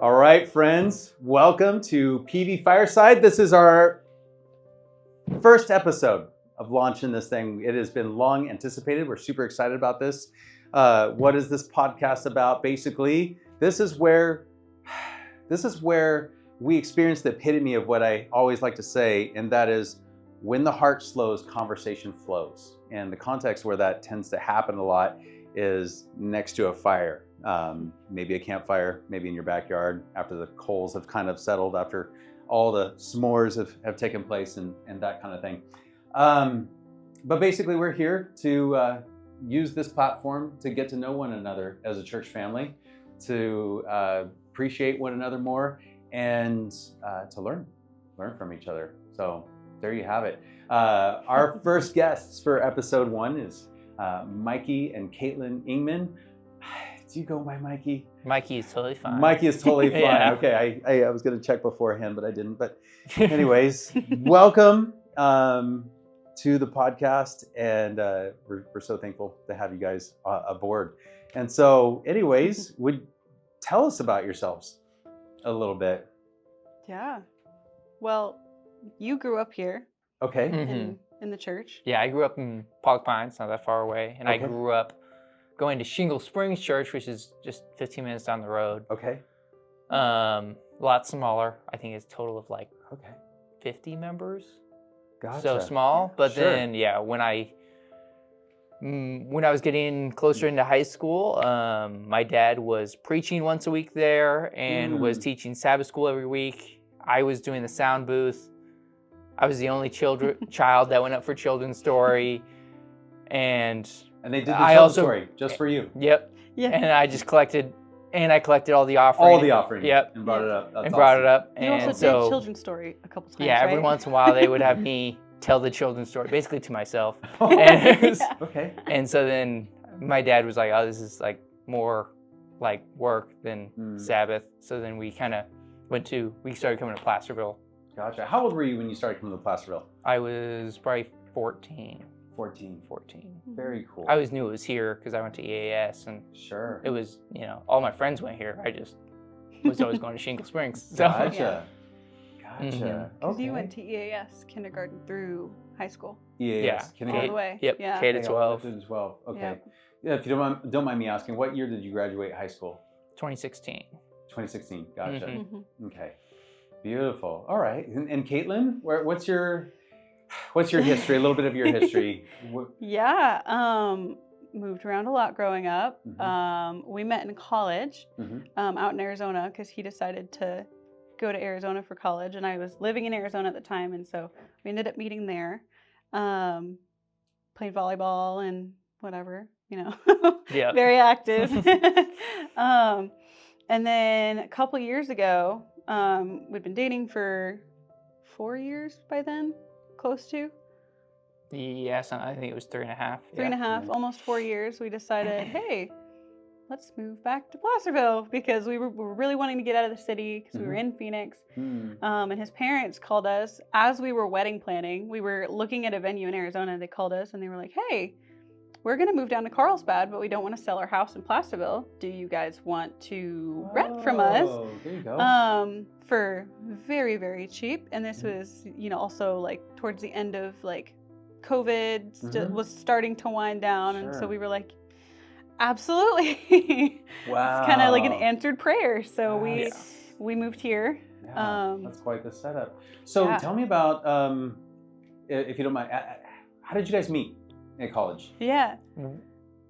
All right, friends, welcome to PV Fireside. This is our first episode of launching this thing. It has been long anticipated. We're super excited about this. What is this podcast about? Basically, this is where we experience the epitome of what I always like to say, and that is when the heart slows, conversation flows. And the context where that tends to happen a lot is next to a fire. Maybe a campfire, maybe in your backyard after the coals have kind of settled, after all the s'mores have taken place and that kind of thing. But basically we're here to use this platform to get to know one another as a church family, to appreciate one another more, and to learn from each other. So there you have it. Our first guests for episode 1 is Mikey and Caitlyn Ingman. Do you go by Mikey? Mikey is totally fine. Mikey is totally fine. Yeah. Okay, I was going to check beforehand, but I didn't. But anyways, welcome to the podcast, and we're so thankful to have you guys aboard. And so, anyways, would tell us about yourselves a little bit. Yeah. Well, you grew up here. Okay. In the church. Yeah, I grew up in Pollock Pines, not that far away, and Okay. I grew up going to Shingle Springs Church, which is just 15 minutes down the road. Okay. A lot smaller. I think it's a total of like Okay. 50 members. Gotcha. So small. But Sure. then, yeah, when I was getting closer into high school, my dad was preaching once a week there and was teaching Sabbath school every week. I was doing the sound booth. I was the only child that went up for children's story, and they did the I children's also- story just for you. Yep. Yeah. And I just collected all the offering. All the offering. Yep. And brought it up. That's And brought awesome. it up. You And also so did children's story a couple times, yeah, every right? once in a while they would have me tell the children's story, basically to myself. Oh, And, it was- okay. and so then my dad was like, "Oh, this is like more like work than Sabbath." So then we kind of we started coming to Placerville. Gotcha. How old were you when you started coming to Placerville? I was probably 14. 14. Very cool. I always knew it was here because I went to EAS, and Sure. it was, all my friends went here. I just was always going to Shingle Springs. So. Gotcha. Mhm. Gotcha. Because Okay. you went to EAS kindergarten through high school. EAS. Yeah. All Kindergarten. the way. Yep. Yeah. K to Okay, 12. K to 12. Okay. Yeah. Yeah. If you don't mind me asking, what year did you graduate high school? 2016. 2016. Gotcha. Mhm. Mhm. Okay. Beautiful. All right. And Caitlyn, what's your history? A little bit of your history. Yeah. Moved around a lot growing up. Mhm. We met in college Mhm. out in Arizona because he decided to go to Arizona for college, and I was living in Arizona at the time, and so we ended up meeting there. Played volleyball and whatever, Yeah. very active. And then a couple years ago, we'd been dating for 4 years by then, close to. Yes, I think it was 3.5. Three and a half, almost 4 years, we decided, hey, let's move back to Placerville because we were really wanting to get out of the city because we were in Phoenix. And his parents called us as we were wedding planning. We were looking at a venue in Arizona. They called us and they were like, hey, we're going to move down to Carlsbad, but we don't want to sell our house in Placerville. Do you guys want to rent from us? Oh, there you go. For very, very cheap. And this was, also like towards the end of like COVID was starting to wind down. And so Sure. we were like, absolutely. Wow. It's kind of like an answered prayer. So Wow. we moved here. Yeah, that's quite the setup. So yeah. tell me about, if you don't mind, how did you guys meet in college? Yeah.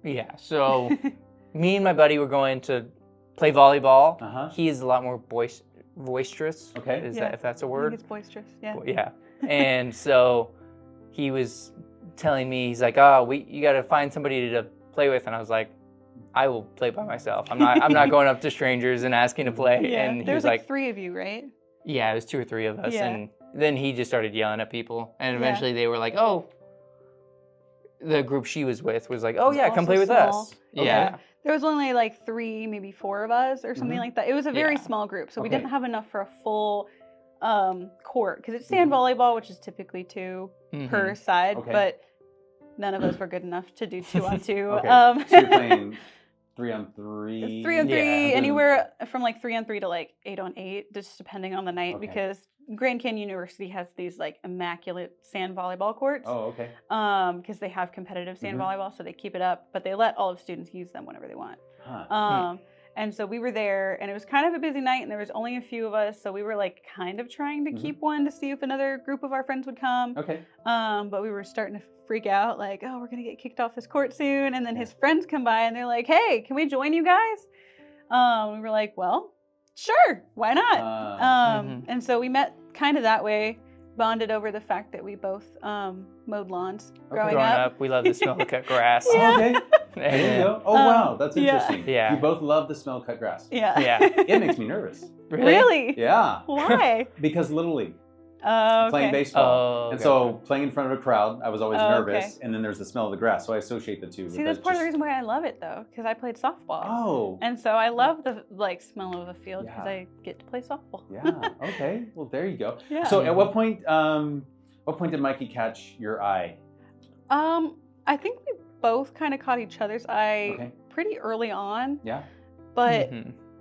Yeah. So me and my buddy were going to play volleyball. Uh-huh. He is a lot more boisterous. Okay. Is Yeah. that if that's a I word? think it's boisterous. Yeah. Yeah. And so he was telling me, he's like, "Oh, you got to find somebody to play with," and I was like, "I will play by myself. I'm not going up to strangers and asking to play." Yeah. And he There was was like like, 3 of you, right? "Yeah, it was 2 or 3 of us." Yeah. And then he just started yelling at people, and Yeah. eventually they were like, "Oh." The group she was with was like, "Oh yeah, come Also play with small. us." Okay. Yeah. There was only like 3, maybe 4 of us or something Mhm. like that. It was a very Yeah. small group, so we Okay. didn't have enough for a full court because it's sand volleyball, which is typically 2 Mhm. per side, Okay. but none of us were good enough to do 2 on 2. Okay. So you're playing 3-on-3. 3-on-3, Yeah. anywhere from like 3-on-3 to like 8-on-8, just depending on the night. Okay. Because Grand Canyon University has these like immaculate sand volleyball courts. Oh, okay. Because they have competitive sand volleyball, so they keep it up, but they let all of students use them whenever they want. Huh. And so we were there, and it was kind of a busy night, and there was only a few of us, so we were like kind of trying to keep one to see if another group of our friends would come. Okay. But we were starting to freak out, like, oh, we're gonna get kicked off this court soon. And then his friends come by, and they're like, hey, can we join you guys? We were like, well, sure, why not? And so we met kind of that way, bonded over the fact that we both mowed lawns growing up. We love the smell of cut grass. Oh, okay. There you go. Oh, wow. That's interesting. Yeah. You both love the smell of cut grass. Yeah. It makes me nervous. Really? Yeah. Why? Because Little League. Okay. Playing baseball. Oh, and so playing in front of a crowd, I was always nervous. Okay. And then there's the smell of the grass. So I associate the two. See, that's part of the reason why I love it, though, because I played softball. Oh. And so I love the smell of the field because I get to play softball. Yeah. Okay. Well, there you go. Yeah. So at what point did Mikey catch your eye? I think we both kind of caught each other's eye pretty early on. Yeah. But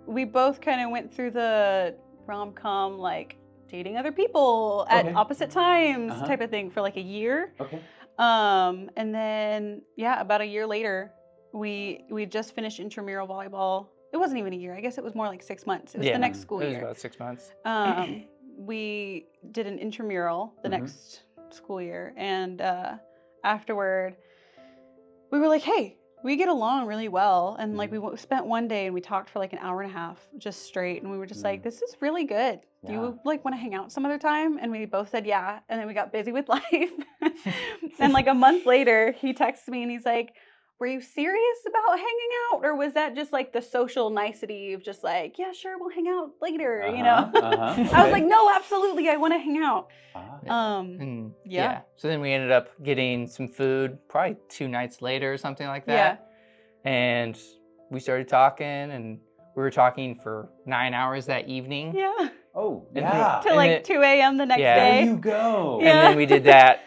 we both kind of went through the rom-com, like, dating other people at opposite times type of thing for like a year. Okay. And then, about a year later, we just finished intramural volleyball. It wasn't even a year. I guess it was more like 6 months. It was the next school year. It was about 6 months. We did an intramural the next school year. And afterward, we were like, hey, we get along really well. And like we spent one day and we talked for like an hour and a half just straight. And we were just like, this is really good. Do you like want to hang out some other time? And we both said yeah. And then we got busy with life. And like a month later, he texts me and he's like, were you serious about hanging out? Or was that just like the social nicety of just like, yeah, sure, we'll hang out later, you know? Okay. I was like, no, absolutely, I want to hang out. Yeah. So then we ended up getting some food probably 2 nights later or something like that. Yeah. And we started talking, and we were talking for 9 hours that evening. Yeah. Oh, And yeah. Till like 2 a.m. the next day. There you go. And then we did that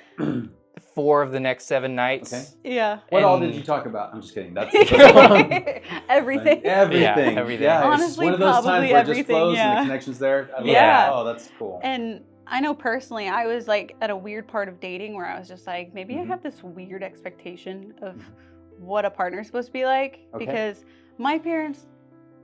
4 of the next 7 nights. Okay. Yeah. What all did you talk about? I'm just kidding. That's everything. Everything. Yeah, everything. Yeah, Honestly, it's one of those times where it just flows and the yeah. connection's there. I love Yeah. it. Oh, that's cool. And I know personally, I was like at a weird part of dating where I was just like, maybe I have this weird expectation of what a partner's supposed to be like. Okay. Because my parents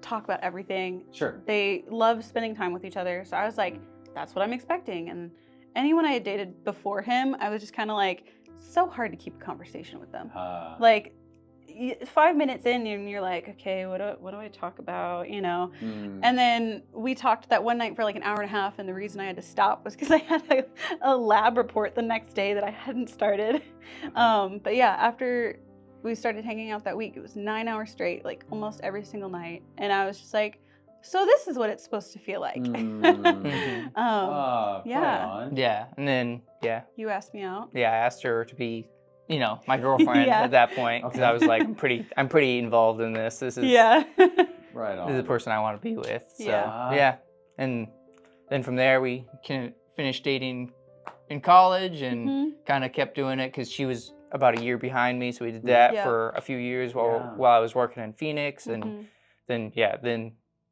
talk about everything. Sure. They love spending time with each other. So I was like, that's what I'm expecting. And anyone I had dated before him, I was just kind of like, so hard to keep a conversation with them. Like 5 minutes in and you're like, okay, what do I talk about, you know? And then we talked that one night for like an hour and a half, and the reason I had to stop was because I had a lab report the next day that I hadn't started. But yeah, after we started hanging out that week, it was 9 hours straight, like almost every single night. And I was just like, so this is what it's supposed to feel like. Yeah. Yeah. And then, You asked me out. I asked her to be, you know, my girlfriend at that point, because I was like, I'm pretty involved in this. This is Right on. This is the person I want to be with. So, Yeah. And then from there, we finished dating in college and kind of kept doing it because she was about a year behind me. So we did that for a few years while I was working in Phoenix. And then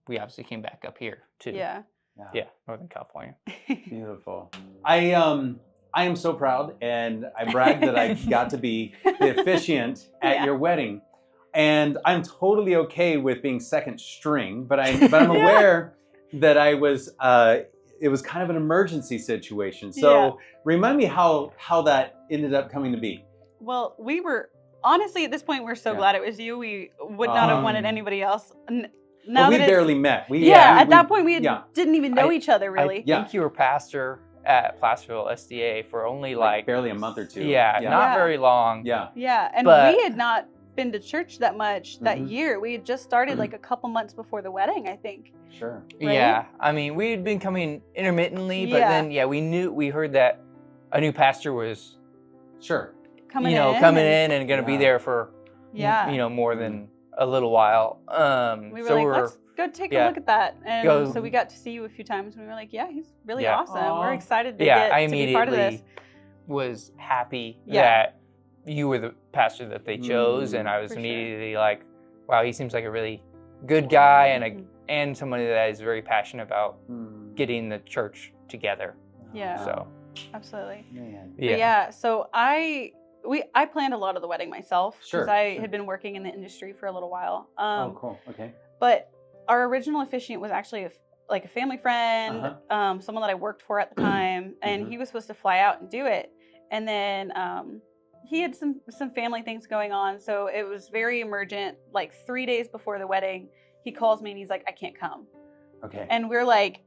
we obviously came back up here to Northern California. Beautiful. I am so proud, and I brag that I got to be the officiant at your wedding. And I'm totally okay with being second string, but I'm aware that it was kind of an emergency situation. So remind me how that ended up coming to be. Well, we were honestly at this point we're so glad it was you. We would not have wanted anybody else. Now we barely met. At that point we didn't even know each other really. I think you were pastor at Placerville SDA for only like barely a month or two. Not very long. Yeah, and we had not been to church that much that year. We had just started like a couple months before the wedding, I think. Sure. Right? Yeah, I mean we had been coming intermittently, but then we heard that a new pastor was coming in and going to be there for more than a little while. We were like, let's go take a look at that. And so we got to see you a few times and we were like, yeah, he's really awesome. We're excited to be part of this. Was happy that you were the pastor that they chose, and I was immediately like, wow, he seems like a really good guy and somebody that is very passionate about getting the church together. Yeah. So absolutely. Man. But yeah, so I planned a lot of the wedding myself because I had been working in the industry for a little while. Oh, cool. Okay. But our original officiant was actually a family friend, someone that I worked for at the time, and he was supposed to fly out and do it. And then he had some family things going on, so it was very emergent. Like 3 days before the wedding, he calls me and he's like, "I can't come." Okay. And we're like,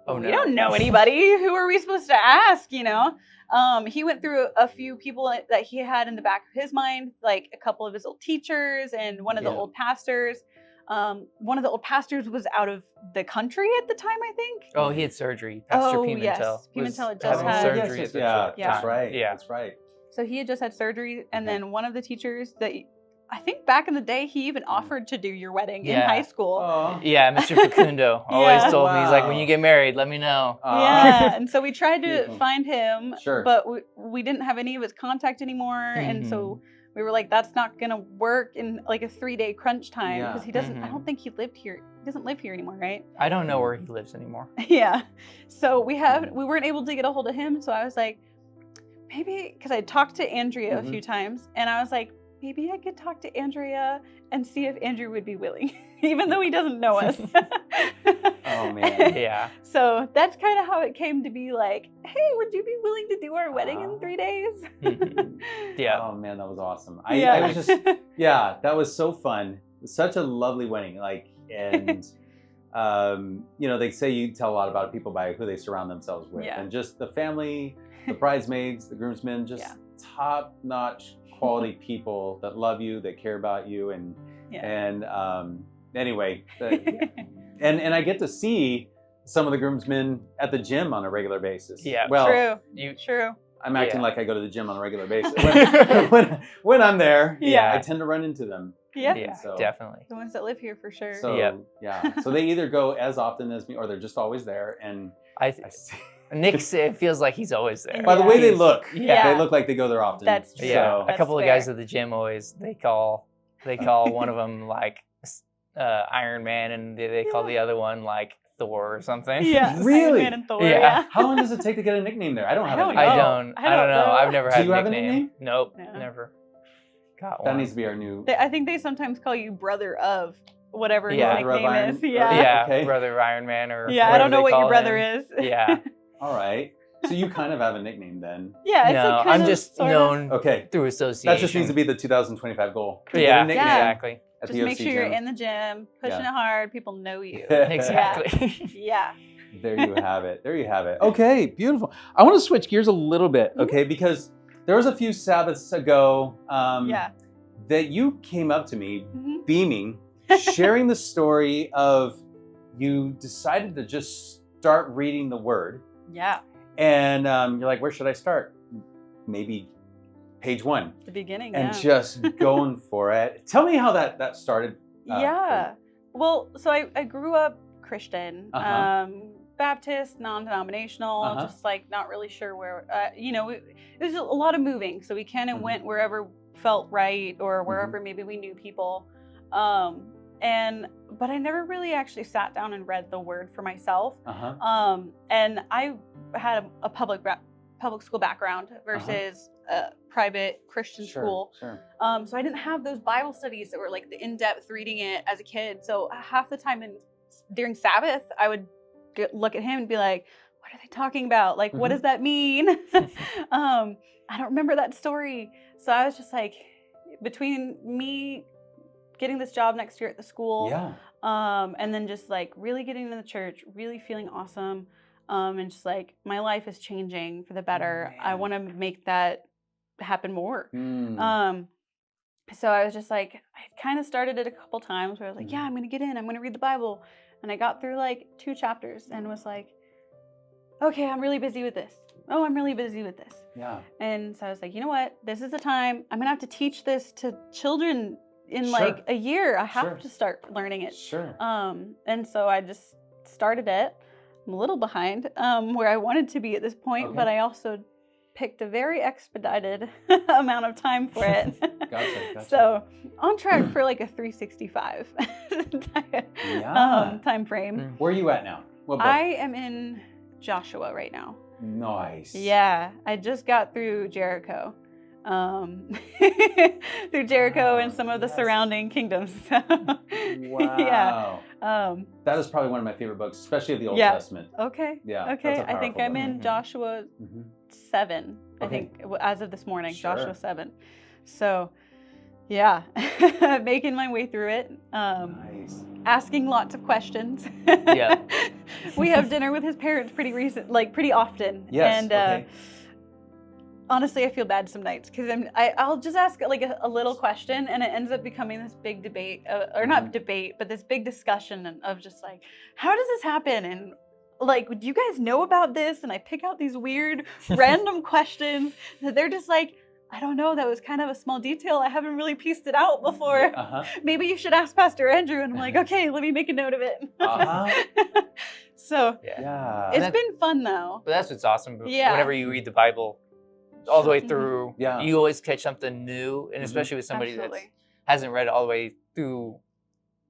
oh, we don't know anybody. Who are we supposed to ask, you know? He went through a few people that he had in the back of his mind, like a couple of his old teachers and one of the old pastors. One of the old pastors was out of the country at the time, I think. Oh, he had surgery. Pastor Pimentel. Yes. Pimentel had just having had surgery at the church. That's right. Yeah. That's right. So he had just had surgery, and then one of the teachers that I think back in the day, he even offered to do your wedding in high school. Oh. Yeah, Mr. Facundo always told me, he's like, when you get married, let me know. Yeah, and so we tried to find him, Sure. but we didn't have any of his contact anymore, and so we were like, that's not gonna work in like a 3-day crunch time because he doesn't. I don't think he lived here. He doesn't live here anymore, right? I don't know where he lives anymore. Yeah, so we weren't able to get a hold of him. So I was like, maybe because I talked to Andrea a few times, and I was like, maybe I could talk to Andrea and see if Andrew would be willing, even though he doesn't know us. Oh man. Yeah. So that's kind of how it came to be like, hey, would you be willing to do our wedding in 3 days? Yeah. Oh man, that was awesome. I was just, that was so fun. Such a lovely wedding. Like, and you know, they say you tell a lot about people by who they surround themselves with, and just the family, the bridesmaids, the groomsmen, just top-notch quality people that love you, that care about you, and anyway, and I get to see some of the groomsmen at the gym on a regular basis. Yeah, well, true. I'm acting like I go to the gym on a regular basis. When I'm there, I tend to run into them. Yeah, so, definitely. The ones that live here for sure. So so they either go as often as me, or they're just always there. And I see. Nick feels like he's always there. By the way they look, they look like they go there often. That's true. Yeah, a couple of guys at the gym always they call one of them like Iron Man, and they call the other one like Thor or something. Yeah, really? Iron Man and Thor. Yeah. How long does it take to get a nickname there? I don't have a nickname. I don't know. I've never had Do you a have a nickname. nickname? Nope, never. Got one. That needs to be our new. I think they sometimes call you brother of whatever his Brother nickname is. Yeah, brother Iron Man or I don't know what your brother is. Yeah. All right. So you kind of have a nickname then. Yeah, it's I'm just known through association. That just needs to be the 2025 goal. Yeah, exactly. Just make sure you're in the gym, pushing it hard. People know you. Exactly. Yeah. There you have it. There you have it. Okay, beautiful. I want to switch gears a little bit, okay, because there was a few Sabbaths ago that you came up to me, beaming, sharing the story of you decided to just start reading the Word. Yeah. And you're like, where should I start? Maybe page 1. The beginning, and just going for it. Tell me how that started. Well, so I grew up Christian, Baptist, non-denominational, just like not really sure where, it was a lot of moving. So we kind of went wherever felt right or wherever maybe we knew people. But I never really actually sat down and read the Word for myself. And I had a public school background versus a private Christian school. So I didn't have those Bible studies that were like the in-depth reading it as a kid. So half the time during Sabbath, I would look at him and be like, what are they talking about? Like, what does that mean? I don't remember that story. So I was just like, between me getting this job next year at the school, and then just like really getting into the church, really feeling awesome, and just like my life is changing for the better. I want to make that happen more. So I was just like, I kind of started it a couple times where I was like, I'm gonna get in, I'm gonna read the Bible, and I got through like 2 chapters and was like, okay, I'm really busy with this. Oh, I'm really busy with this. And so I was like, you know what? This is the time. I'm gonna have to teach this to children in like a year. I have to start learning it. And so I just started it. I'm a little behind where I wanted to be at this point, but I also picked a very expedited amount of time for it. Gotcha. So on track for like a 365 time frame. Where are you at now? What book? I am in Joshua right now. Nice. Yeah, I just got through Jericho. Through Jericho and some of the surrounding kingdoms. Wow. Yeah. That is probably one of my favorite books, especially of the Old Testament. Okay. Yeah. Okay. That's a I think powerful I'm in book. Joshua 7. I Okay. think as of this morning, Sure. Joshua 7. So, yeah, making my way through it. Nice. Asking lots of questions. Yeah. We have dinner with his parents pretty often. Yes. And okay. honestly, I feel bad some nights because I'll just ask like a little question, and it ends up becoming this big debate, or not debate, but this big discussion of just like, how does this happen? And like, do you guys know about this? And I pick out these weird, random questions that they're just like, I don't know. That was kind of a small detail. I haven't really pieced it out before. Maybe you should ask Pastor Andrew. And I'm like, okay, let me make a note of it. So it's been fun though. But that's what's awesome. Yeah. Whenever you read the Bible all the way through, you always catch something new, and especially with somebody that hasn't read it all the way through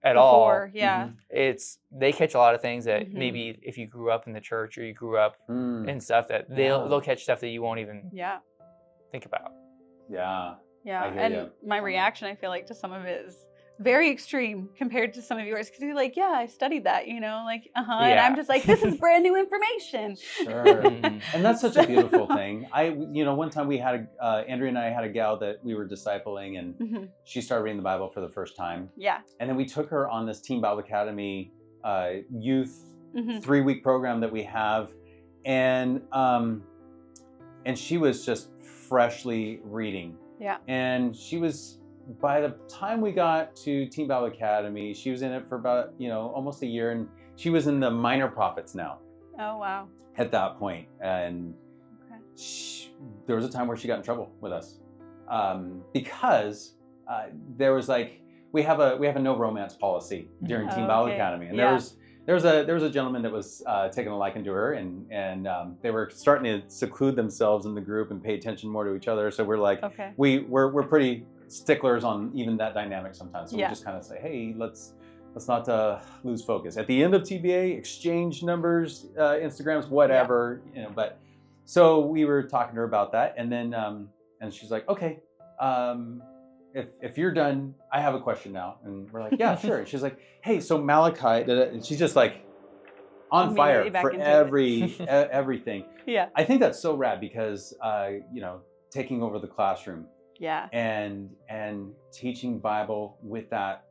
at all. Yeah. They catch a lot of things that maybe if you grew up in the church or you grew up in stuff that they'll catch stuff that you won't even think about. Yeah. And my reaction, I feel like, to some of it is very extreme compared to some of yours, because you're like, yeah, I studied that, and I'm just like, this is brand new information. Sure. And that's such a beautiful thing. One time we had Andrea and I had a gal that we were discipling, and she started reading the Bible for the first time. Yeah. And then we took her on this Teen Bible Academy youth 3-week program that we have, and she was just freshly reading. Yeah. And she was, by the time we got to Teen Bible Academy, she was in it for about, almost a year, and she was in the Minor Prophets now. Oh, wow. At that point. And there was a time where she got in trouble with us because there was like, we have a no romance policy during Teen Bible Academy, and there was a gentleman that was taking a liking to her, and they were starting to seclude themselves in the group and pay attention more to each other. So we're like, we're pretty sticklers on even that dynamic sometimes. So we just kind of say, hey, let's not lose focus. At the end of TBA, exchange numbers, Instagrams, whatever, But so we were talking to her about that, and then and she's like, okay. If you're done, I have a question now. And we're like, yeah, sure. And she's like, hey, so Malachi, and she's just like on fire for everything. Yeah. I think that's so rad because, taking over the classroom. Yeah. And teaching Bible with that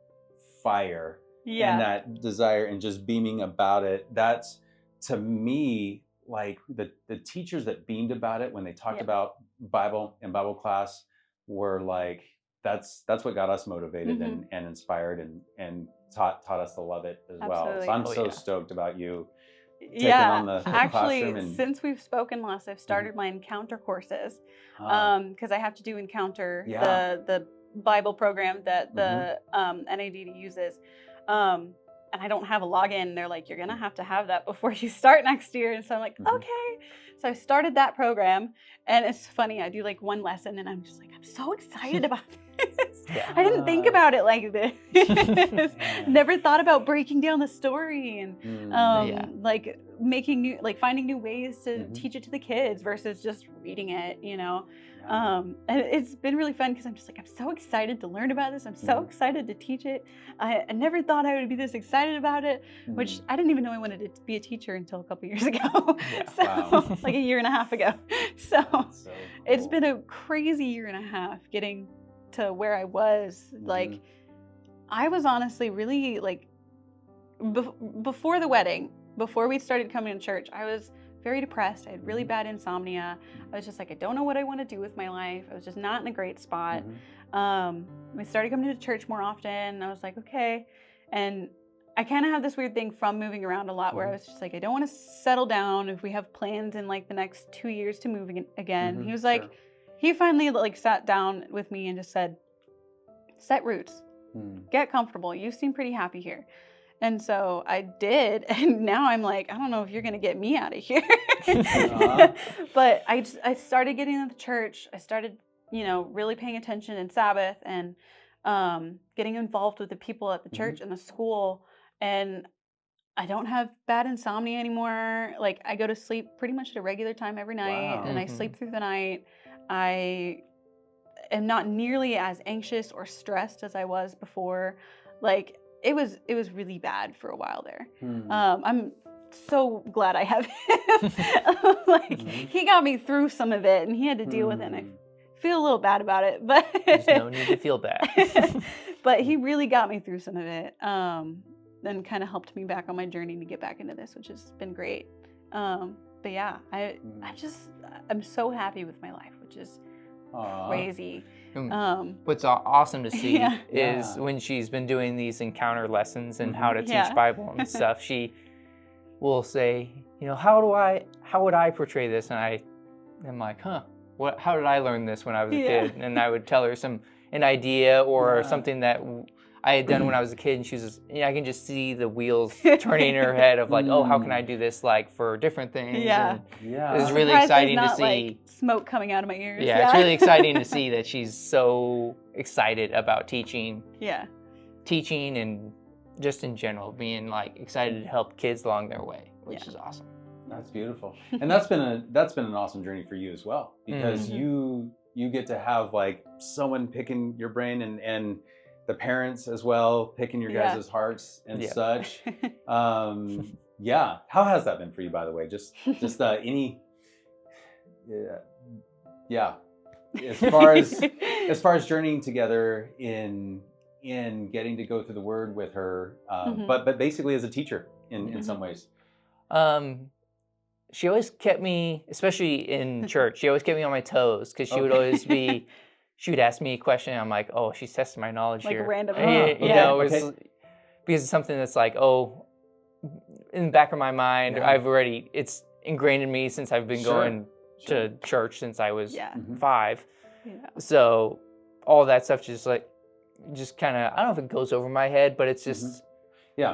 fire and that desire and just beaming about it. That's, to me, like the teachers that beamed about it when they talked about Bible in Bible class were like, that's what got us motivated and inspired and taught us to love it as well. So I'm so stoked about you taking on the classroom. Actually, since we've spoken last, I've started my encounter courses because I have to do encounter, the Bible program that the NADD uses. And I don't have a login. They're like, you're going to have that before you start next year. And so I'm like, okay. So I started that program, and it's funny. I do like one lesson, and I'm just like, I'm so excited about this. I didn't think about it like this. Never thought about breaking down the story and like finding new ways to teach it to the kids versus just reading it, And it's been really fun because I'm just like, I'm so excited to learn about this. I'm so excited to teach it. I never thought I would be this excited about it, which I didn't even know I wanted to be a teacher until a couple years ago. Like a year and a half ago. So cool. It's been a crazy year and a half getting to where I was. Like, I was honestly really like, before the wedding, before we started coming to church, I was very depressed. I had really bad insomnia. I was just like, I don't know what I want to do with my life. I was just not in a great spot. We started coming to church more often. I was like, okay. And I kind of have this weird thing from moving around a lot where I was just like, I don't want to settle down if we have plans in like the next 2 years to move again. He was like, he finally like sat down with me and just said, set roots, get comfortable. You seem pretty happy here. And so I did, and now I'm like, I don't know if you're going to get me out of here. But I started getting into the church. I started really paying attention in Sabbath and getting involved with the people at the church and the school. And I don't have bad insomnia anymore. Like, I go to sleep pretty much at a regular time every night, and I sleep through the night. I am not nearly as anxious or stressed as I was before. Like, it was really bad for a while there. I'm so glad I have him. Like, he got me through some of it, and he had to deal with it. And I feel a little bad about it, but there's no need to feel bad. But he really got me through some of it. And kind of helped me back on my journey to get back into this, which has been great. But yeah, I'm so happy with my life, which is crazy. What's awesome to see is when she's been doing these encounter lessons and how to teach Bible and stuff, she will say, how would I portray this? And I'm like, how did I learn this when I was a kid? And I would tell her an idea or something that I had done when I was a kid, and she was just, I can just see the wheels turning in her head of like, how can I do this like for different things? Yeah. It was really exciting to see. Like smoke coming out of my ears. Yeah, it's really exciting to see that she's so excited about teaching. Yeah. Teaching and just in general being like excited to help kids along their way, which is awesome. That's beautiful. And that's been an awesome journey for you as well, because you get to have like someone picking your brain and the parents as well, picking your guys' hearts and such. How has that been for you, by the way? Just any, as far as journeying together in getting to go through the Word with her, but basically as a teacher in some ways. She always kept me, especially in church, she always kept me on my toes, because she would always be. She would ask me a question, and I'm like, she's testing my knowledge here. Like randomly. Because it's something that's like, in the back of my mind, it's ingrained in me since I've been going to church since I was 5. Yeah. So all that stuff just kind of, I don't know if it goes over my head, but it's just,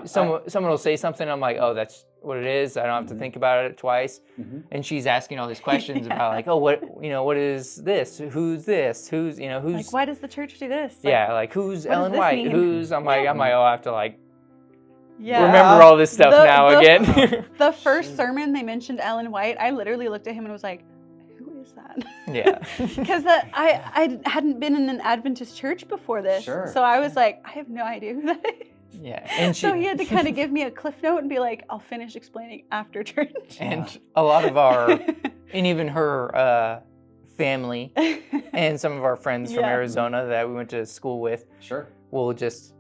someone will say something, I'm like, that's what it is. I don't have to think about it twice. And she's asking all these questions about like, what is this? Who's this? Who's like, why does the church do this? Like who's Ellen White? Mean? I'm like, I have to like Yeah. Remember all this stuff again. The first sermon they mentioned Ellen White, I literally looked at him and was like, who is that? Yeah. Because I hadn't been in an Adventist church before this. Sure. So I was like, I have no idea who that is. Yeah. And so he had to kind of give me a cliff note and be like, I'll finish explaining after church. And a lot of our, and even her family and some of our friends from Arizona that we went to school with, will just,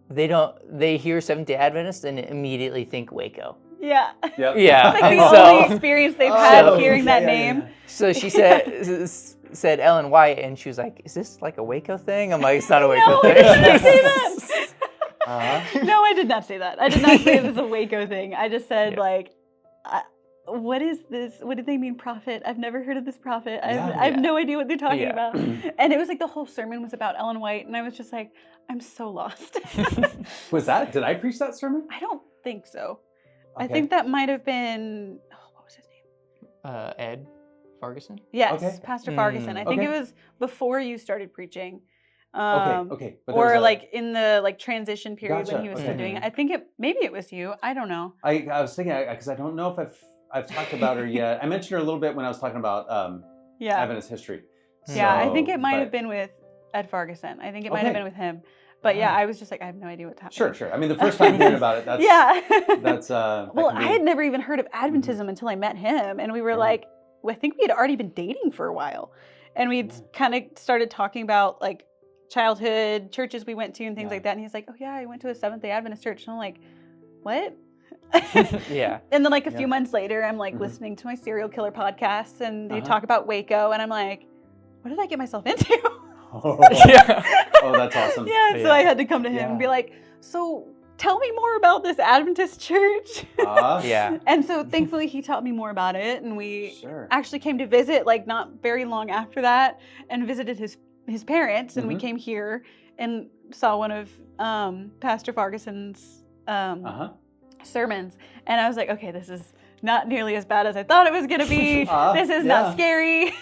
they hear Seventh-day Adventist and immediately think Waco. Yeah. Yep. Yeah. It's like the only experience they've had hearing that name. So she said Ellen White, and she was like, is this like a Waco thing? I'm like, it's not a Waco thing. No, I didn't say that. No, I did not say that. I did not say it was a Waco thing. I just said what is this? What did they mean, prophet? I've never heard of this prophet. I have no idea what they're talking about. And it was like the whole sermon was about Ellen White, and I was just like, I'm so lost. Did I preach that sermon? I don't think so. Okay. I think that might have been, what was his name? Ed Farguson? Yes, Pastor Farguson. I think it was before you started preaching. Okay. But or like in the transition period when he was still doing it. I think maybe it was you. I don't know. I was thinking, because I don't know if I've talked about her yet. I mentioned her a little bit when I was talking about Adventist history. Yeah, I think it might have been with Ed Farguson. I think it might have been with him. But I was just like, I have no idea what's happening. Sure. I mean, the first time hearing about it, that's well, I had never even heard of Adventism until I met him, and we were like, I think we had already been dating for a while, and we'd kind of started talking about like childhood churches we went to and things like that. And he's like, oh yeah, I went to a Seventh-day Adventist church, and I'm like, what? Yeah. And then like a few months later, I'm like listening to my serial killer podcasts, and they talk about Waco, and I'm like, what did I get myself into? Oh, that's awesome. So I had to come to him and be like, so tell me more about this Adventist church. And so thankfully he taught me more about it, and we actually came to visit like not very long after that, and visited his parents, and we came here and saw one of Pastor Farguson's sermons, and I was like, okay, this not nearly as bad as I thought it was going to be. This is not scary.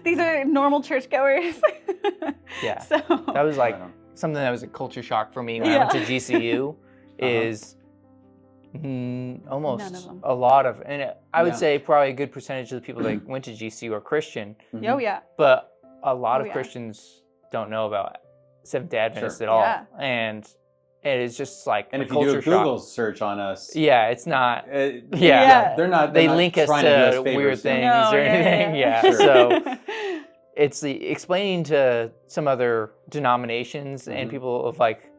These are normal churchgoers. Yeah. So that was like something that was a culture shock for me when I went to GCU. Is almost a lot of, and I would say probably a good percentage of the people that went to GCU are Christian. Oh yeah. But a lot of Christians don't know about Seventh-day Adventists at all, and it is just like and a if you do a culture Google shock. search on us, it's not. they're not. They link us to weird things or anything. So it's explaining to some other denominations and people of like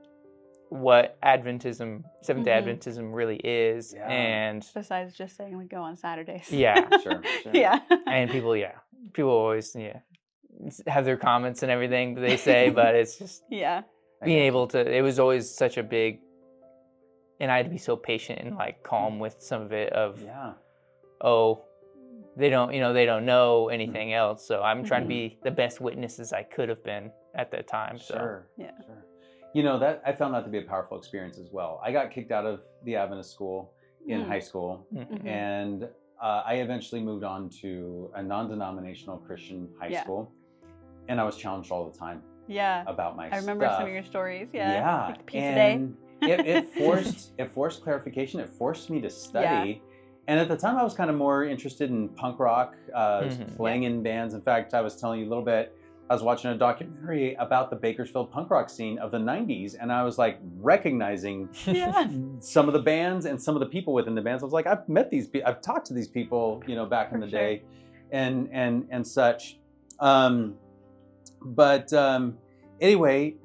what Adventism, Seventh-day Adventism really is, and besides just saying we go on Saturdays. Sure. Yeah. And people always have their comments and everything that they say, but it's just being able to. It was always such a big, and I had to be so patient and like calm with some of it. They don't know anything else, so I'm trying to be the best witness as I could have been at that time. So. Sure. You know, that I found that to be a powerful experience as well. I got kicked out of the Adventist school in high school, and I eventually moved on to a non-denominational Christian high school, and I was challenged all the time about my stuff. I remember some of your stories. Like the pizza day. it forced clarification. It forced me to study. And at the time, I was kind of more interested in punk rock, playing in bands. In fact, I was telling you a little bit, I was watching a documentary about the Bakersfield punk rock scene of the 90s, and I was like recognizing some of the bands and some of the people within the bands. I was like, I've met these people, I've talked to these people, back in the day and such. Anyway,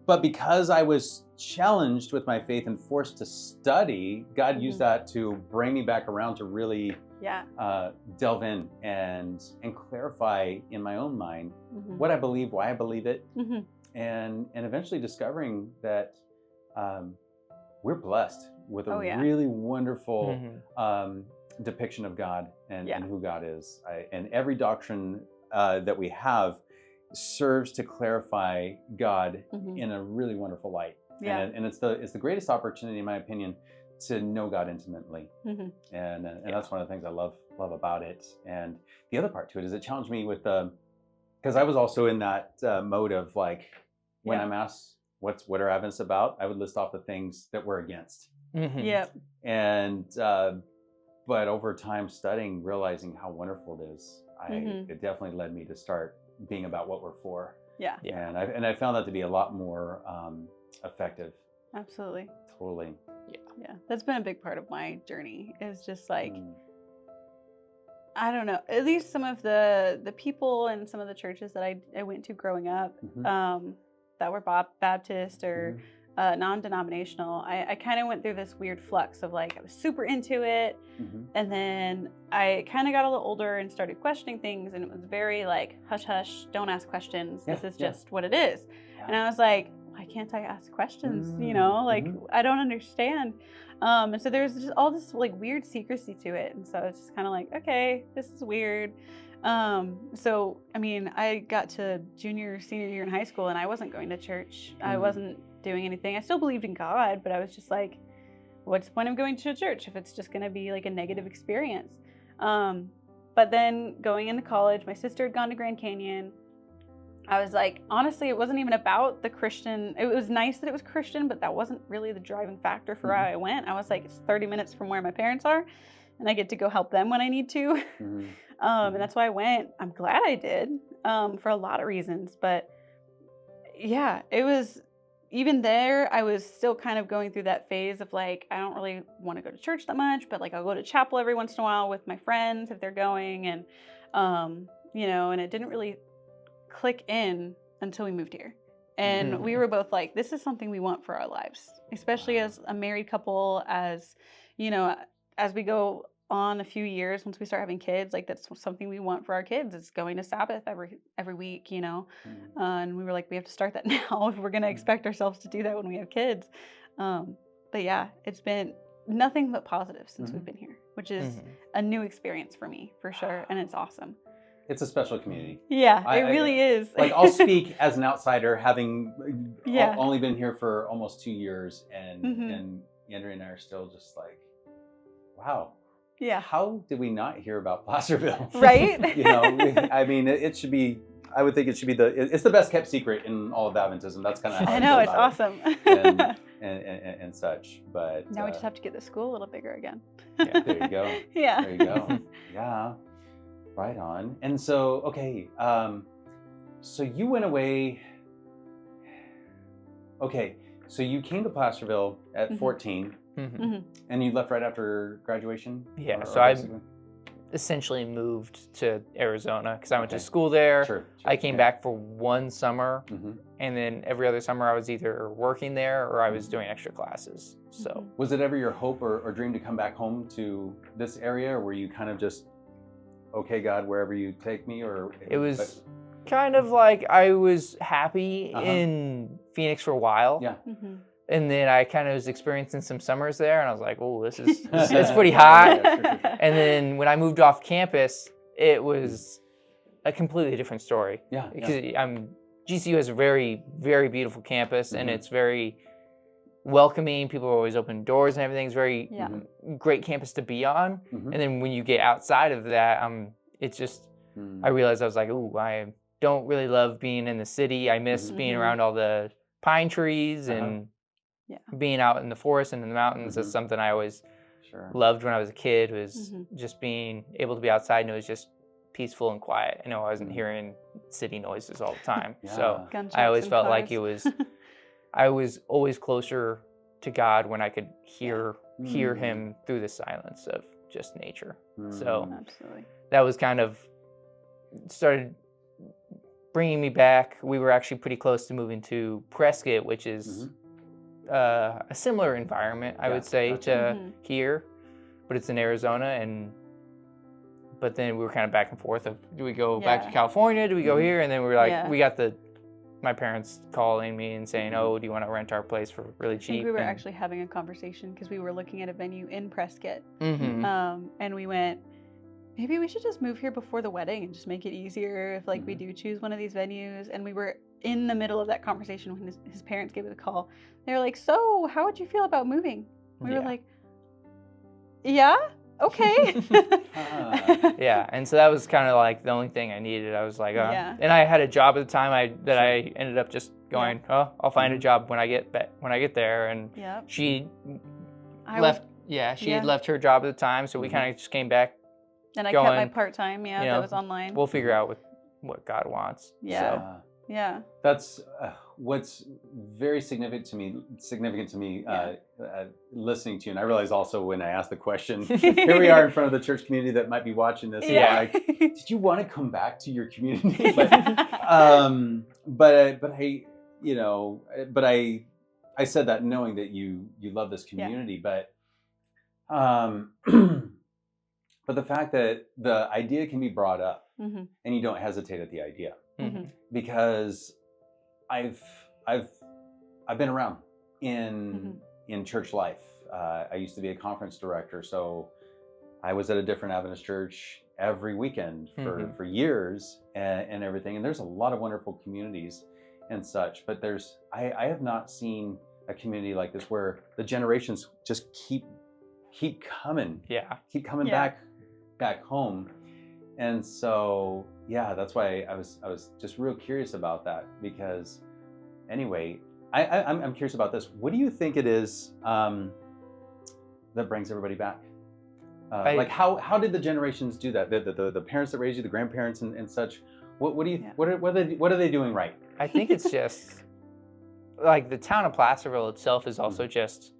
but because I was challenged with my faith and forced to study, God used that to bring me back around to really delve in and clarify in my own mind what I believe, why I believe it, and eventually discovering that we're blessed with a really wonderful depiction of God and who God is. And every doctrine that we have serves to clarify God in a really wonderful light. And it's the greatest opportunity, in my opinion, to know God intimately. And that's one of the things I love about it. And the other part to it is it challenged me with because I was also in that mode of like, when I'm asked what are Adventists about, I would list off the things that we're against. And but over time studying, realizing how wonderful it is, it definitely led me to start being about what we're for. And I found that to be a lot more effective. Absolutely. Totally. Yeah, that's been a big part of my journey, is just like, I don't know, at least some of the people and some of the churches that I went to growing up that were Baptist or non-denominational, I kind of went through this weird flux of like, I was super into it, and then I kind of got a little older and started questioning things, and it was very like, hush hush, don't ask questions, this is just what it is. And I was like, why can't I ask questions? I don't understand. And so there's just all this like weird secrecy to it. And so it's just kind of like, okay, this is weird. So, I mean, I got to junior, senior year in high school and I wasn't going to church. I wasn't doing anything. I still believed in God, but I was just like, what's the point of going to a church if it's just going to be like a negative experience? But then going into college, my sister had gone to Grand Canyon. I was like, honestly, it wasn't even about the Christian. It was nice that it was Christian, but that wasn't really the driving factor for why I went. I was like, it's 30 minutes from where my parents are, and I get to go help them when I need to. And that's why I went. I'm glad I did, for a lot of reasons. But yeah, it was, even there, I was still kind of going through that phase of like, I don't really want to go to church that much, but like I'll go to chapel every once in a while with my friends if they're going. And, and it didn't really click in until we moved here. And we were both like, this is something we want for our lives, especially as a married couple, as we go on a few years, once we start having kids, like that's something we want for our kids. It's going to Sabbath every week, and we were like, we have to start that now if we're going to expect ourselves to do that when we have kids. But yeah, it's been nothing but positive since we've been here, which is a new experience for me, for sure. And it's awesome. It's a special community. Yeah, it really is. Like, I'll speak as an outsider, having only been here for almost 2 years, and Andrea and I are still just like, wow, Yeah. how did we not hear about Placerville? Right? I mean, it should be. I would think it should be it's the best kept secret in all of Adventism. That's kind of how I know, it's feel about awesome. it and such. But Now we just have to get the school a little bigger again. yeah, there you go. Yeah. There you go. Yeah, right on. And so, okay, so you went away. Okay, so you came to Placerville at 14, and you left right after graduation? Yeah, so I essentially moved to Arizona because I went to school there. Sure, I came back for one summer, and then every other summer I was either working there or I was doing extra classes. So was it ever your hope or dream to come back home to this area, or were you kind of just, okay, God, wherever you take me? Or it was kind of like I was happy in Phoenix for a while. Yeah. And then I kind of was experiencing some summers there, and I was like, "Oh, this is pretty hot." Sure. And then when I moved off campus, it was a completely different story. Yeah. Because GCU has a very, very beautiful campus, and it's very welcoming. People always open doors and everything. It's very great campus to be on. And then when you get outside of that, it's just I realized I was like, "Ooh, I don't really love being in the city. I miss being around all the pine trees and." Being out in the forest and in the mountains. That's something I always loved when I was a kid, was just being able to be outside, and it was just peaceful and quiet. I wasn't hearing city noises all the time. So Gunshots I always and felt cars. like it was, I was always closer to God when I could hear him through the silence of just nature. So Absolutely. that was kind of started bringing me back. We were actually pretty close to moving to Prescott, which is a similar environment, I would say, to here, but it's in Arizona. But then we were kind of back and forth of, do we go back to California? Do we go here? And then we were like, we got my parents calling me and saying, "Oh, do you want to rent our place for really cheap?" I think we were actually having a conversation because we were looking at a venue in Prescott, and we went, maybe we should just move here before the wedding and just make it easier if we do choose one of these venues. And we were in the middle of that conversation when his parents gave us a call. They were like, "So, how would you feel about moving?" We were like, "Yeah, okay." Yeah, and so that was kind of like the only thing I needed. I was like, and I had a job at the time I ended up just going, "Oh, I'll find a job when I get there." And she left. She had left her job at the time, so we kind of just came back. And I kept my part-time, that was online. We'll figure out what God wants. Yeah. So. That's what's very significant to me listening to you. And I realize also when I asked the question, here we are in front of the church community that might be watching this. Like, did you want to come back to your community? But I said that knowing that you love this community, but the fact that the idea can be brought up and you don't hesitate at the idea, because I've been around in church life. I used to be a conference director, so I was at a different Adventist church every weekend for years and everything. And there's a lot of wonderful communities and such, but I have not seen a community like this where the generations just keep coming, keep coming back home. And so that's why I was just real curious about that, because anyway, I'm curious about this. What do you think it is that brings everybody back? Like how did the generations do that? The parents that raised you, the grandparents and such. What do you what are they doing right? I think it's just like the town of Placerville itself is also just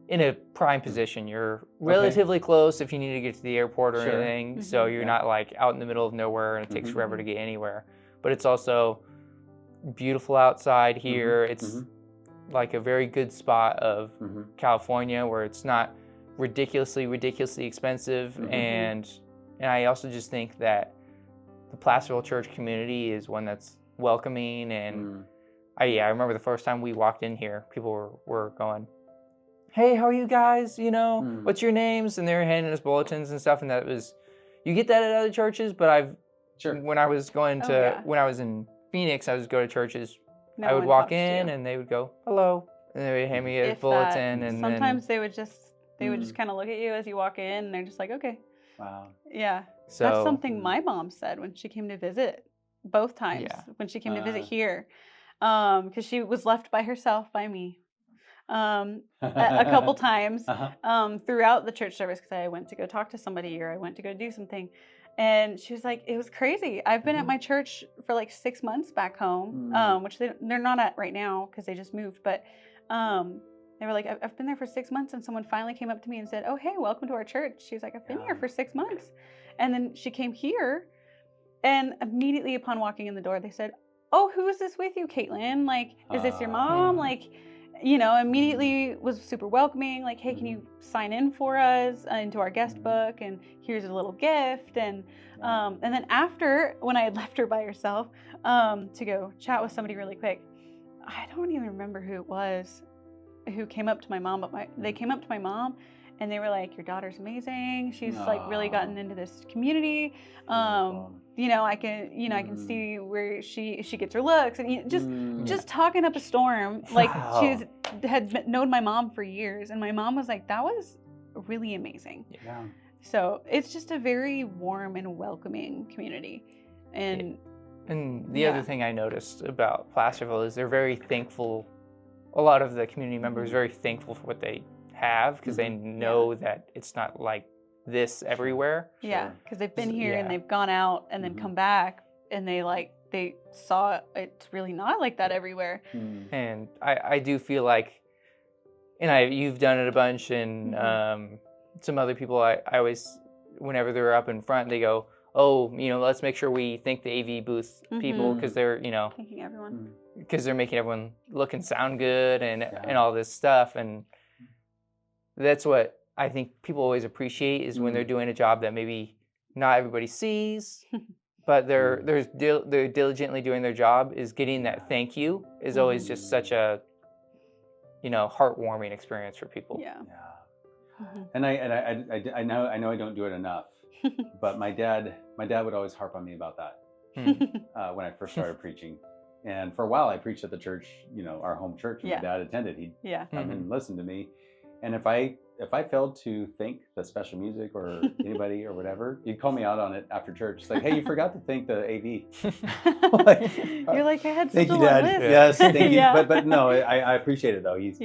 in a prime position. You're relatively close if you need to get to the airport or anything. So you're not like out in the middle of nowhere and it takes forever to get anywhere. But it's also beautiful outside here. It's like a very good spot of California where it's not ridiculously expensive. And I also just think that the Placerville church community is one that's welcoming. And I remember the first time we walked in here, people were going, "Hey, how are you guys? What's your names?" And they were handing us bulletins and stuff. And that was, you get that at other churches, but when I was when I was in Phoenix, I would go to churches. I would walk in and they would go, "Hello," and they would hand me a bulletin. And sometimes they would just They would just kind of look at you as you walk in, and they're just like, okay. Wow. Yeah. So That's something my mom said when she came to visit both times. Yeah. When she came to visit here. Because she was left by herself by me. A couple times throughout the church service, because I went to go talk to somebody or I went to go do something. And she was like, it was crazy. I've been at my church for like 6 months back home, which they're not at right now because they just moved. But they were like, I've been there for 6 months, and someone finally came up to me and said, oh, hey, welcome to our church. She's like, I've been here for 6 months. And then she came here, and immediately upon walking in the door, they said, oh, who is this with you, Caitlyn? Like, is this your mom? Like, you know, immediately was super welcoming. Like, hey, can you sign in for us into our guest book? And here's a little gift. And then after, when I had left her by herself to go chat with somebody really quick, I don't even remember who it was who came up to my mom, but they came up to my mom and they were like, your daughter's amazing. She's like really gotten into this community. You know, I can see where she gets her looks, and just talking up a storm. Like had known my mom for years, and my mom was like, that was really amazing. Yeah. So it's just a very warm and welcoming community. And the other thing I noticed about Placerville is they're very thankful. A lot of the community members are very thankful for what they have, because they know that it's not like this everywhere. Yeah, because they've been here and they've gone out and then come back, and they saw it's really not like that everywhere. And I do feel like, and you've done it a bunch, and some other people I always, whenever they're up in front, they go, oh, you know, let's make sure we thank the AV booth people, because they're, you know, thanking everyone, because they're making everyone look and sound good and all this stuff. And that's what I think people always appreciate, is when they're doing a job that maybe not everybody sees, but they're diligently doing their job. Is getting that thank you is always just such a, you know, heartwarming experience for people. Yeah. And I know I don't do it enough, but my dad would always harp on me about that when I first started preaching. And for a while I preached at the church, you know, our home church, and my dad attended. He'd come and listen to me. And if I failed to thank the special music or anybody or whatever, he'd call me out on it after church. It's like, hey, you forgot to thank the AV. You're like, I had such thank a you, long Dad. list. Yes, thank you. But no, I appreciate it though. He's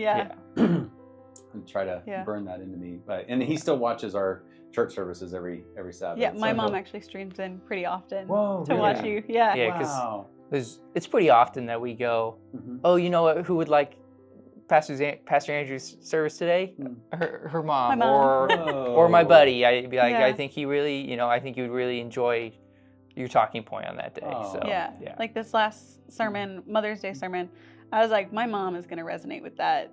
and try to burn that into me. And he still watches our church services every Sabbath. Yeah, my mom actually streams in pretty often to really? watch you. Yeah. Yeah, because it's pretty often that we go, oh, you know what? Who would like Pastor Andrew's service today? Her mom, or my buddy. I'd be like, I think he really, you know, I think you would really enjoy your talking point on that day. So yeah, like this last sermon, Mother's Day sermon, I was like, my mom is going to resonate with that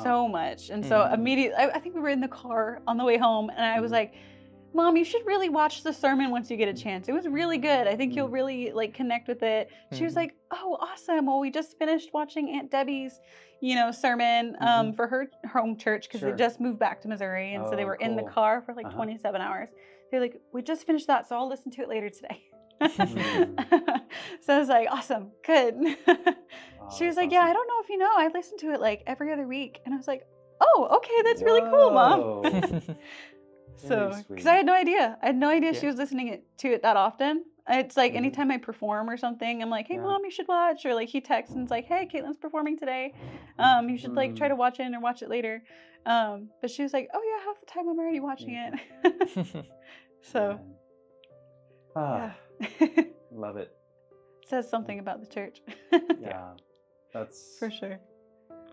so much. And so immediately, I think we were in the car on the way home, and I was like, Mom, you should really watch the sermon once you get a chance. It was really good. I think you'll really like connect with it. She was like, oh, awesome. Well, we just finished watching Aunt Debbie's, you know, sermon for her home church, because they just moved back to Missouri. And so they were in the car for like 27 hours. They're like, we just finished that, so I'll listen to it later today. So I was like, awesome, good. She was like, yeah, I don't know if you know, I listen to it like every other week. And I was like, oh, okay, that's really cool, Mom. So, because I had no idea. She was listening to it that often. It's like anytime I perform or something, I'm like, hey, Mom, you should watch. Or like he texts and it's like, hey, Caitlyn's performing today. You should like try to watch it or watch it later. But she was like, oh yeah, half the time I'm already watching it. So, love it. Says something about the church. Yeah, that's for sure.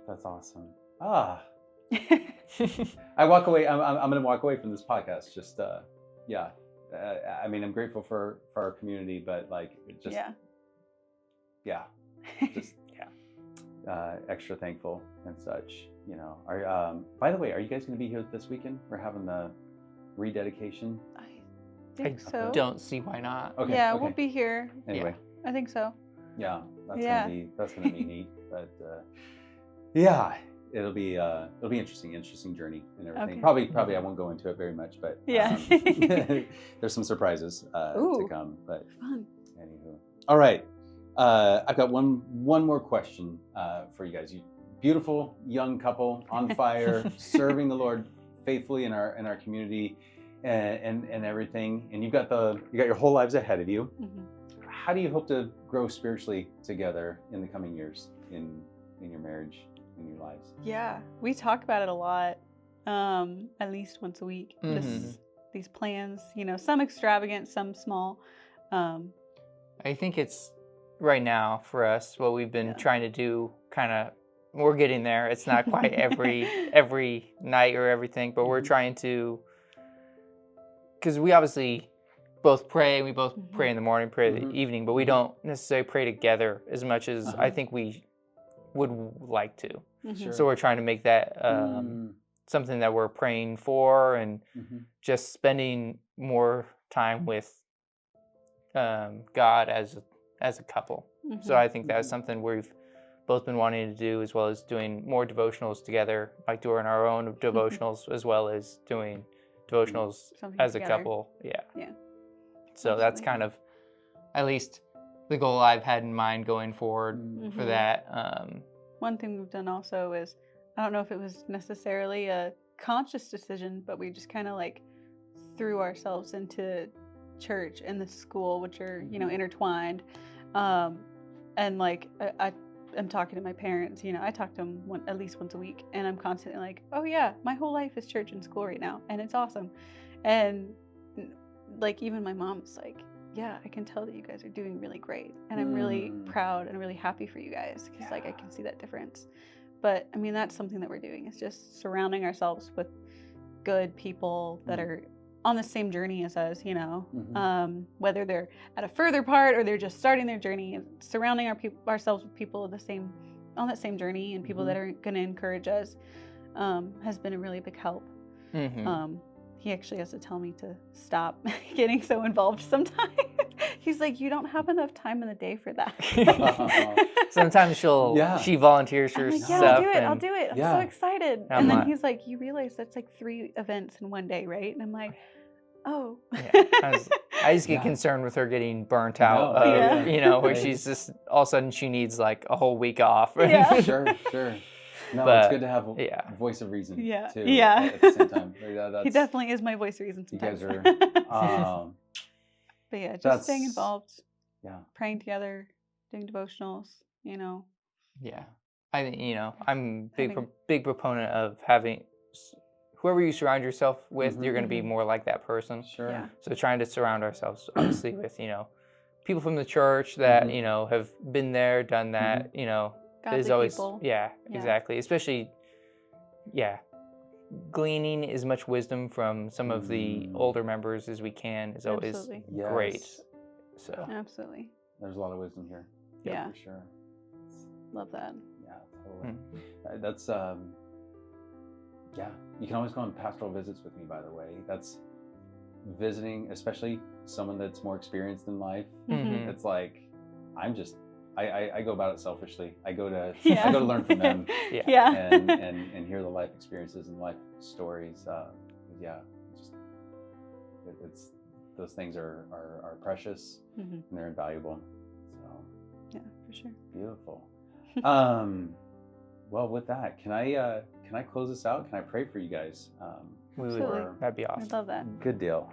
That's awesome. I walk away. I'm going to walk away from this podcast. Just I mean, I'm grateful for our community, but like it just extra thankful and such. You know. By the way, are you guys going to be here this weekend? We're having the rededication. I think so. Don't see why not. Okay. Yeah, we'll be here. Anyway. I think so. Yeah, that's gonna be neat. But it'll be interesting journey and everything. Okay. Probably I won't go into it very much, but there's some surprises to come. But anywho, all right. I've got one more question for you guys. You beautiful young couple on fire, serving the Lord faithfully in our community and everything, and you got your whole lives ahead of you. Mhm. How do you hope to grow spiritually together in the coming years in your marriage, in your lives? Yeah, we talk about it a lot, at least once a week. Mhm. These plans, some extravagant, some small. I think it's right now for us what we've been trying to do. Kind of, we're getting there. It's not quite every night or everything, but we're trying to, because we obviously both pray. We both pray in the morning, pray in the evening, but we don't necessarily pray together as much as I think we would like to. Sure. So we're trying to make that something that we're praying for, and just spending more time with God as a couple. So I think that's something we've both been wanting to do, as well as doing more devotionals together, like doing our own devotionals, as well as doing devotionals as a couple. Yeah. So that's kind of at least the goal I've had in mind going forward for that. One thing we've done also is, I don't know if it was necessarily a conscious decision, but we just kind of like threw ourselves into church and the school, which are, intertwined. And like, I'm talking to my parents, I talk to them at least once a week, and I'm constantly like, oh yeah, my whole life is church and school right now, and it's awesome. And like, even my mom's like, yeah, I can tell that you guys are doing really great, and I'm really proud and really happy for you guys, because like I can see that difference. But I mean, that's something that we're doing, is just surrounding ourselves with good people that are on the same journey as us, whether they're at a further part or they're just starting their journey, and surrounding ourselves with people on that same journey, and people that are going to encourage us has been a really big help. He actually has to tell me to stop getting so involved sometimes. He's like, you don't have enough time in the day for that. Sometimes she volunteers for like, stuff. I'll do it. I'm so excited. And then he's like, you realize that's like 3 events in one day, right? And I'm like, oh. I just get concerned with her getting burnt out, where she's just, all of a sudden she needs like a whole week off. Sure. No, but it's good to have a voice of reason too. At the same time. He definitely is my voice of reason sometimes. You guys are but yeah, just staying involved. Praying together, doing devotionals, Yeah. I think, I'm big proponent of having whoever you surround yourself with, you're going to be more like that person. Sure. Yeah. So trying to surround ourselves obviously with, people from the church that, have been there, done that, Godly is always people. Exactly. Especially gleaning as much wisdom from some of the older members as we can is always great. So absolutely. There's a lot of wisdom here. Yeah. For sure. Love that. Yeah, totally. That's you can always go on pastoral visits with me, by the way. That's visiting, especially someone that's more experienced in life. It's like, I go about it selfishly. I go to learn from them. And hear the life experiences and life stories. It's those things are precious and they're invaluable. So yeah, for sure. Beautiful. Well, with that, can I close this out? Can I pray for you guys? That'd be awesome. I love that. Good deal.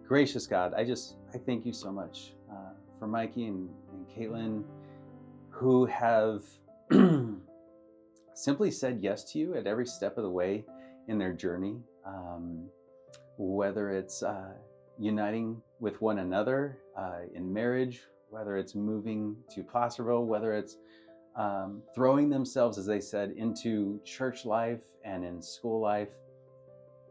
Gracious God, I thank you so much for Mikey and Caitlyn, who have simply said yes to you at every step of the way in their journey, whether it's uniting with one another in marriage, whether it's moving to Placerville, whether it's throwing themselves, as they said, into church life and in school life.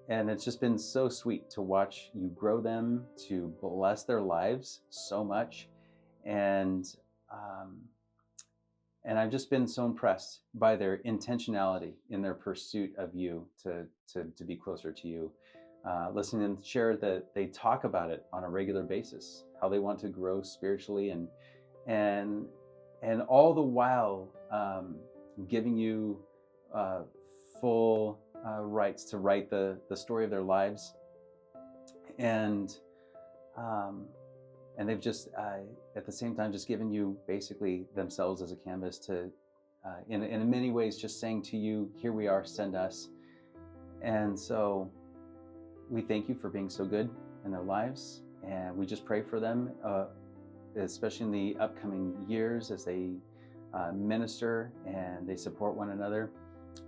And it's just been so sweet to watch you grow them, to bless their lives so much. And I've just been so impressed by their intentionality in their pursuit of you, to be closer to you. Listening to them share that they talk about it on a regular basis, how they want to grow spiritually, and all the while giving you full rights to write the story of their lives, and they've just at the same time just given you basically themselves as a canvas to in many ways just saying to you, here we are, send us. And so we thank you for being so good in their lives, and we just pray for them, especially in the upcoming years as they minister and they support one another.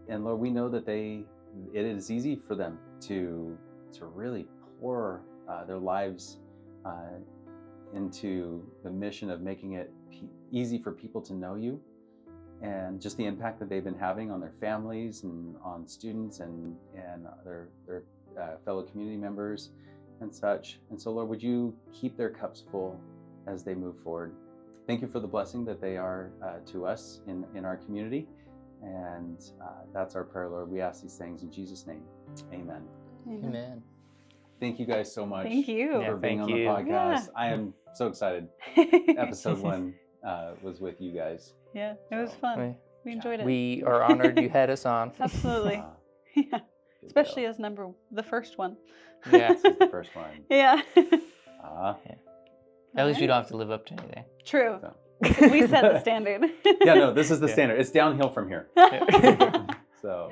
And Lord, we know that it is easy for them to really pour their lives into the mission of making it easy for people to know you, and just the impact that they've been having on their families and on students and their fellow community members and such. And so, Lord, would you keep their cups full as they move forward? Thank you for the blessing that they are to us in our community. And that's our prayer, Lord. We ask these things in Jesus' name. Amen. Amen. Thank you guys so much Thank you. for being on the podcast. Yeah. I am so excited. Episode 1 was with you guys. Yeah, it was fun. We enjoyed it. We are honored you had us on. Absolutely. Yeah. Especially as the first one. Yeah. This is the first one. Yeah. At least we don't have to live up to anything. True. So. We set the standard. Yeah, no, this is the standard. It's downhill from here. So.